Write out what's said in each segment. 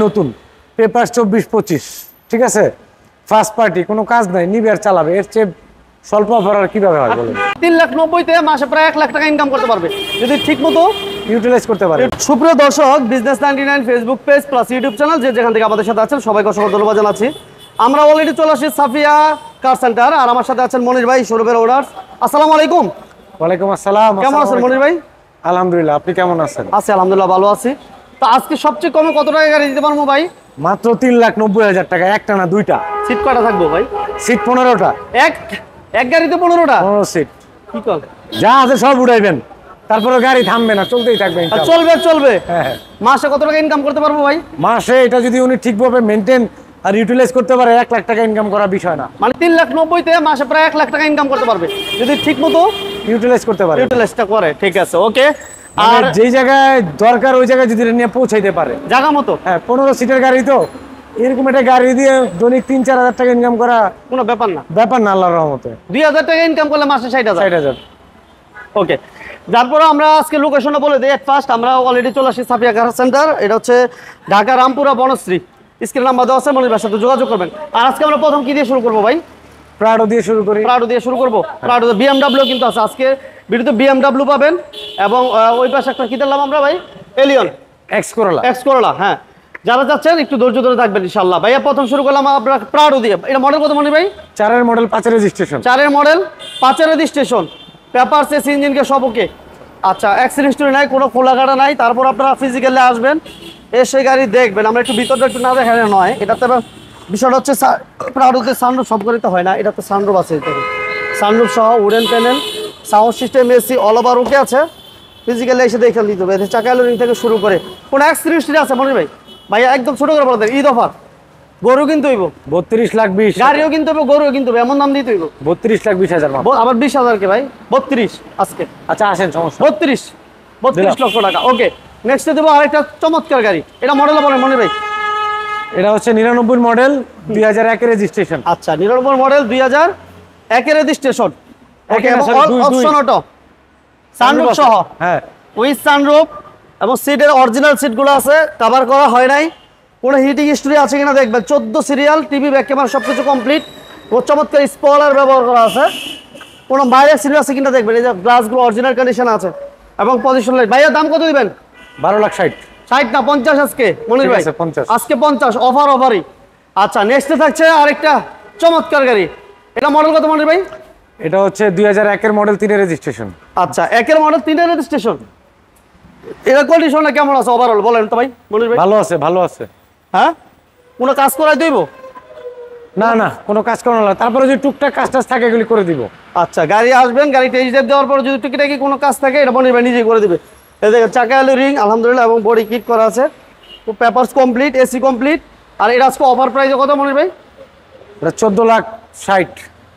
নতুন পেপার 24-25 ঠিক আছে, ফার্স্ট পার্টি, কোনো কাজ নাই, নিবে আর চালাবে। এর চেয়ে স্বল্প অফার আর কিভাবে হয় বলেন? 3,90,000 তে মাসে প্রায় 1 লাখ টাকা ইনকাম করতে পারবে যদি ঠিকমতো ইউটিলাইজ করতে পারে। সুপ্রিয় দর্শক, business 99 Facebook page plus YouTube channel যে যেখান থেকে আমাদের সাথে আছেন সবাইকে অসংখ্য ধন্যবাদ জানাচ্ছি। আমরা অলরেডি চলে আসি সাফিয়া কার সেন্টার, আর আমার সাথে আছেন মনির ভাই, শোরুমের ওনার। আসসালামু আলাইকুম। ওয়ালাইকুম আসসালাম। কেমন আছেন মনির ভাই? আলহামদুলিল্লাহ, আপনি কেমন আছেন? আছি আলহামদুলিল্লাহ, ভালো আছি। তো আজকে সবচেয়ে কমে কত টাকা গাড়ি দিতে পারবো ভাই? মাত্র 3,90,000 টাকা। একটা না দুইটা সিট কয়টা থাকবো ভাই? সিট 15টা। এক গাড়িতে 15টা? 15 সিট। কি কল, যা আছে সব উঠাইবেন, তারপরে গাড়ি থামবে না, চলতেই থাকবে ইনশাআল্লাহ। চলবে। হ্যাঁ। মাসে কত টাকা ইনকাম করতে পারবো ভাই? মাসে এটা যদি উনি ঠিকভাবে মেনটেন আর ইউটিলাইজ করতে পারে 1 লাখ টাকা ইনকাম করার বিষয় না। মানে 3,90,000 তে মাসে প্রায় 1 লাখ টাকা ইনকাম করতে পারবে যদি ঠিকমতো ইউটিলাইজ করতে পারে। ইউটিলাইজটা করে। ঠিক আছে, ওকে। আর আর যেই জায়গায় দরকার ওই জায়গায় যদি নিয়ে পৌঁছাইতে পারে জায়গা মতো। হ্যাঁ, 15 সিটের গাড়ি তো এরকম একটা গাড়ি দিয়ে দৈনিক 3-4 হাজার টাকা ইনকাম করা কোনো ব্যাপার না। আল্লাহর রহমতে। 2,000 টাকা ইনকাম করলে মাসে 60,000। 60,000। ওকে, তারপরে আমরা আজকে লোকেশনটা বলে দিই। ফার্স্ট আমরা অলরেডি চলে আসি সাফিয়া কার সেন্টার। এটা হচ্ছে ঢাকা রামপুরা বনশ্রী। স্ক্রিন নাম্বার দেওয়া আছে, মনির ভাইয়ের সাথে যোগাযোগ করবেন। আর আজকে আমরা প্রথম কি দিয়ে শুরু করবো ভাই? প্রাডো দিয়ে শুরু করি। প্রাডো দিয়ে শুরু করবো। প্রাডো বিএমডাব্লিউ কিন্তু আছে আজকে ভিডিওতে, বিএমডাব্লিউ পাবেন। এবং ওই পাশে একটা কি দিলাম আমরা ভাই? Allion X Corolla. হ্যাঁ, যারা যাচ্ছেন একটু ধৈর্য ধরে থাকবেন ইনশাআল্লাহ। ভাইয়া প্রথম শুরু করলাম আমরা প্রাডো দিয়ে। এটা মডেল কত মনির ভাই? 4-এর মডেল, 5-এর রেজিস্ট্রেশন। 4-এর মডেল, 5-এর রেজিস্ট্রেশন, পেপারস এসি ইঞ্জিনকে সব ওকে। আচ্ছা, অ্যাক্সিডেন্ট হিস্টরি নাই, কোনো খোলাঘাটা নাই। তারপর আপনারা ফিজিক্যালি আসবেন, এসে গাড়ি দেখবেন। আমরা একটু ভিতরটা একটু না দেখালে নয়। এটাতে বিষয়টা হচ্ছে প্রাডোতে সানরুফ সব গাড়িতে হয় না, এটাতে সানরুফ আছে। সানরুফ সহ wooden panel, sound system, AC all over ওকে আছে। ফিজিক্যালি এসে দেখে নিতে হবে। চাকা লোডিং থেকে শুরু করে কোনো অ্যাক্সিডেন্ট হিস্টরি আছে মনির ভাই? ভাইয়া একদম ছোট করে বলতে, ঈদ অফার গরু কিন্তু হইব 32,20,000। গাড়িও কিন্তু হবে, গরুও কিন্তু হবে, এমন দাম দিতে হইব। 32,20,000 আবার 20,000 কে ভাই? 32 আজকে। আচ্ছা আসেন, সমস্যা 32 লক্ষ টাকা। ওকে, নেক্সটে দেবো আরেকটা চমৎকার গাড়ি। এটা মডেল বলেন মনির ভাই? এটা হচ্ছে 99 মডেল, 2001-এর রেজিস্ট্রেশন। আচ্ছা, 99 মডেল, 2001-এর রেজিস্ট্রেশন। ওকে, অপশন অটো, সানরুফ সহ। হ্যাঁ, উইথ সানরুফ এবং সিটের অরিজিনাল সিটগুলো আছে, কভার করা হয় নাই। কোনো হিটিং হিস্টরি আছে কিনা দেখবেন। 14 সিরিয়াল, টিভি, ব্যাক ক্যামেরা সবকিছু কমপ্লিট। ও চমৎকার স্পয়লার ব্যবহার করা আছে। কোনো বাইরের সিরিয়াল আছে কিনা দেখবেন। এই যে গ্লাসগুলো অরিজিনাল কন্ডিশন আছে এবং পজিশন লাইট। ভাইয়া দাম কত দিবেন? 12,60,000। 60 না 50 আজকে মনির ভাই? 50 আজকে 50 অফারই। আচ্ছা, নেক্সটে থাকছে আরেকটা চমৎকার গাড়ি। এটা মডেল কত মনির ভাই? এটা হচ্ছে 2001-এর মডেল, 3-এর রেজিস্ট্রেশন। আচ্ছা, 1-এর মডেল, 3-এর রেজিস্ট্রেশন। এটা কন্ডিশনটা কেমন আছে ওভারঅল বলেন তো ভাই মনির ভাই? ভালো আছে। হ্যাঁ, কোনো কাজ করাই দিব? না, কোনো কাজ করানো না, তারপরে যদি টুকটাক কাজ টাজ থাকে এগুলি করে দিব। আচ্ছা, গাড়ি আসবেন, গাড়ি টেস্ট ড্রাইভ দেওয়ার পর যদি টুকিটাকি কোনো কাজ থাকে এটা মনির ভাই নিজেই করে দিবে। এই দেখেন চাকা রিং আলহামদুলিল্লাহ এবং বডি কিট করা আছে, পেপারস কমপ্লিট, এসি কমপ্লিট। আর এটা আজকে অফার প্রাইসে কত মনির ভাই? এটা 14,60,000।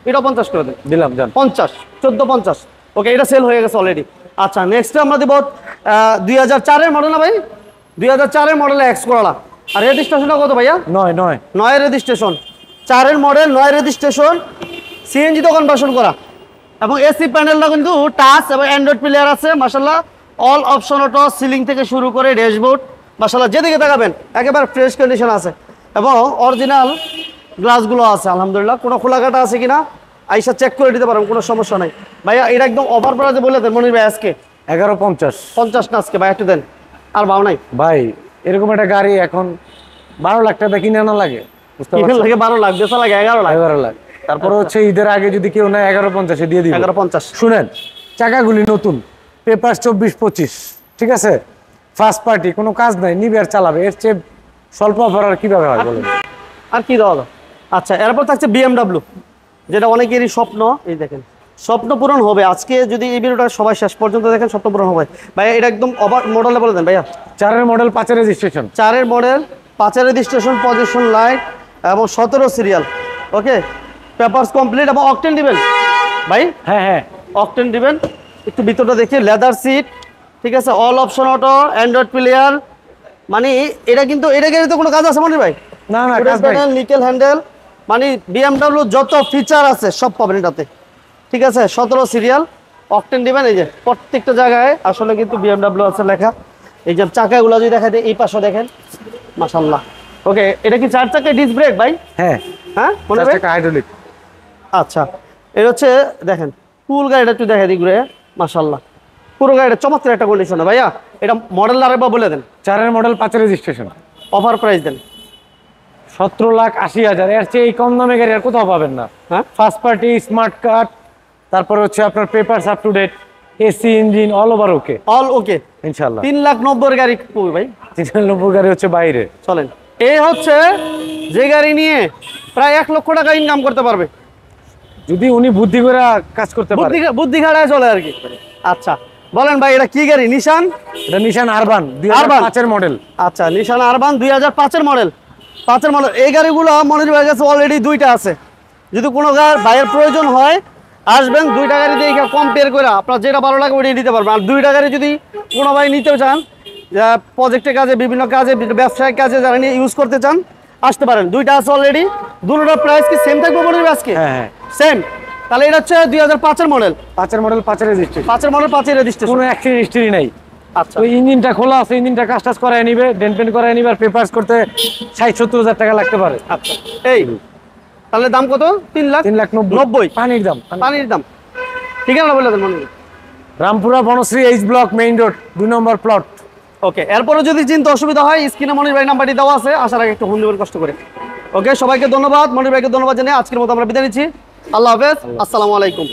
এটা 50 করে দিলাম, জান 50, 14,50। ওকে, এটা সেল হয়ে গেছে অলরেডি। আচ্ছা, নেক্সটে আমরা দেব 2004-এর মডেল না ভাই? 2004-এর মডেলে এক্স করোলা। আর রেজিস্ট্রেশনটা কত ভাইয়া? 9 রেজিস্ট্রেশন, 4-এর মডেল, 9 রেজিস্ট্রেশন, সিএনজি তো কনভার্সন করা এবং এসি প্যানেলটা কিন্তু টাচ এবং অ্যান্ড্রয়েড প্লেয়ার আছে মাশাআল্লাহ। অল অপশন অটো, সিলিং থেকে শুরু করে ড্যাশবোর্ড মাশাআল্লাহ যেদিকে তাকাবেন একেবারে ফ্রেশ কন্ডিশন আছে এবং অরিজিনাল গ্লাসগুলো আছে আলহামদুলিল্লাহ। কোনো খোলাঘাটা আছে কিনা আইসা চেক করে দিতে পারেন, কোনো সমস্যা নাই। ভাইয়া এটা একদম অফার প্রাইসে বলে দেন মনির ভাই আজকে? 11,50। 50 না আজকে ভাই, একটু দেন। আর ভাও নাই ভাই, এরকম একটা গাড়ি এখন 12 লাখ টাকা কিনে আনা লাগে। লাগে 12 লাখ, বেচা লাগে 11 লাখ। তারপরে হচ্ছে ঈদের আগে যদি কেউ নেয় 11,50-এ দিয়ে দিবে। 11,50। শুনেন, চাকাগুলি নতুন, পেপার 24-25 ঠিক আছে, ফার্স্ট পার্টি, কোনো কাজ নাই, নিবে আর চালাবে। এর চেয়ে স্বল্প অফার আর কিভাবে হয় বলেন? আর কি দেওয়া? আচ্ছা, এরপর থাকছে বিএমডাব্লিউ, যেটা অনেকেরই স্বপ্ন। এই দেখেন, স্বপ্ন পূরণ হবে আজকে যদি এই ভিডিওটা সবাই শেষ পর্যন্ত দেখেন, স্বপ্ন পূরণ হবে। ভাইয়া এটা একদম অবাক মডেলে বলে দেন ভাইয়া? 4-এর মডেল, 5-এর রেজিস্ট্রেশন। 4-এর মডেল, 5-এর রেজিস্ট্রেশন, পজিশন লাইট এবং 17 সিরিয়াল। ওকে, পেপারস কমপ্লিট এবং অকটেন দিবেন ভাই? হ্যাঁ, অকটেন দিবেন। একটু ভিতরটা দেখি, লেদার সিট, ঠিক আছে, all option auto, Android player. মানে এটা কিন্তু এটা গাড়িতে কোনো কাজ আছে মনির ভাই? না, কাজ নাই। নিকেল হ্যান্ডেল, মানে বিএমডাব্লিউ যত ফিচার আছে সব পাবেন এটাতে, ঠিক আছে। 17 সিরিয়াল, অকটেন দিবেন। এই যে প্রত্যেকটা জায়গায় আসলে কিন্তু বিএমডাব্লিউ আছে লেখা। এই যে চাকাগুলো যদি দেখা যায় এই পাশে দেখেন মাশাআল্লাহ। ওকে, এটা কি 4 চাকায় ডিস্ক ব্রেক ভাই? হ্যাঁ, হ্যাঁ মনে 4 ভাই? চাকা হাইড্রোলিক। আচ্ছা, এটা হচ্ছে দেখেন ফুল গাড়িটা একটু দেখা দিই ঘুরে, মাশাআল্লাহ পুরো গাড়িটা চমৎকার একটা কন্ডিশনে। ভাইয়া এটা মডেল আরেকবার বলে দেন। 4-এর মডেল, 5-এর রেজিস্ট্রেশন। অফার প্রাইস দেন। 17,80,000। এর চেয়ে এই কম দামে গাড়ি আর কোথাও পাবেন না। হ্যাঁ, ফার্স্ট পার্টি, স্মার্ট কার্ড, তারপরে হচ্ছে আপনার papers up to date, AC, engine all over okay all okay. ইনশাআল্লাহ। 3,90,000 গাড়ি কই ভাই? 93 গাড়ি হচ্ছে বাইরে। চলেন, এই হচ্ছে যে গাড়ি নিয়ে প্রায় 1 লক্ষ টাকা ইনকাম করতে পারবে যদি উনি বুদ্ধি করে কাজ করতে পারে। বুদ্ধি খাড়ায় চলে আর কি। আচ্ছা বলেন ভাই, এটা কি গাড়ি? নিশান? এটা নিশান আরবান, আরবান 2005-এর মডেল। আচ্ছা, নিশান আরবান 2005-এর মডেল। 5-এর মডেল। এই গাড়িগুলো মনির ভাইয়ের কাছে অলরেডি 2টা আছে। যদি কোনো ভাইয়ের প্রয়োজন হয় আসবেন, 2টা গাড়ি দিয়ে কম্পেয়ার করে আপনার যেটা ভালো লাগে ওইটাই নিতে পারবেন। আর 2টা গাড়ি যদি কোনো ভাই নিতে চান, প্রজেক্টের কাজে, বিভিন্ন কাজে, ব্যবসায়িক কাজে যারা নিয়ে ইউজ করতে চান আসতে পারেন। 2টা আছে অলরেডি। দুটোটার প্রাইস কি সেম থাকবে মনির ভাই আজকে? হ্যাঁ হ্যাঁ, সেম। তাহলে এটা হচ্ছে 2005-এর মডেল। 5-এর মডেল, 5-এর রেজিস্ট্রেশন। 5-এর মডেল, 5-এর রেজিস্ট্রেশন। কোনো অ্যাক্সিডেন্ট হিস্ট্রি নাই। আচ্ছা, ওই ইঞ্জিনটা খোলা আছে, ইঞ্জিনটা কাজ টাজ করায় নিবে, ডেন্ট পেন্ট করায় নিবে, আর পেপারস করতে 60-70 হাজার টাকা লাগতে পারে। আচ্ছা এই তাহলে দাম কত? 3,90,000 পানির দাম। পানির দাম। ঠিকানা বলে দেন Monir. Rampura Banasree H block main road 2 নম্বর প্লট। ওকে, এরপরে যদি চিন্তা অসুবিধা হয় স্ক্রিনে মনির ভাই নাম্বারটি দেওয়া আছে, আসার আগে একটু ফোন দেবেন কষ্ট করে। ওকে, সবাইকে ধন্যবাদ, মনির ভাইকে ধন্যবাদ জানিয়ে আজকের মতো আমরা বিদায় নিচ্ছি। আল্লাহ হাফেজ, আসসালামু আলাইকুম।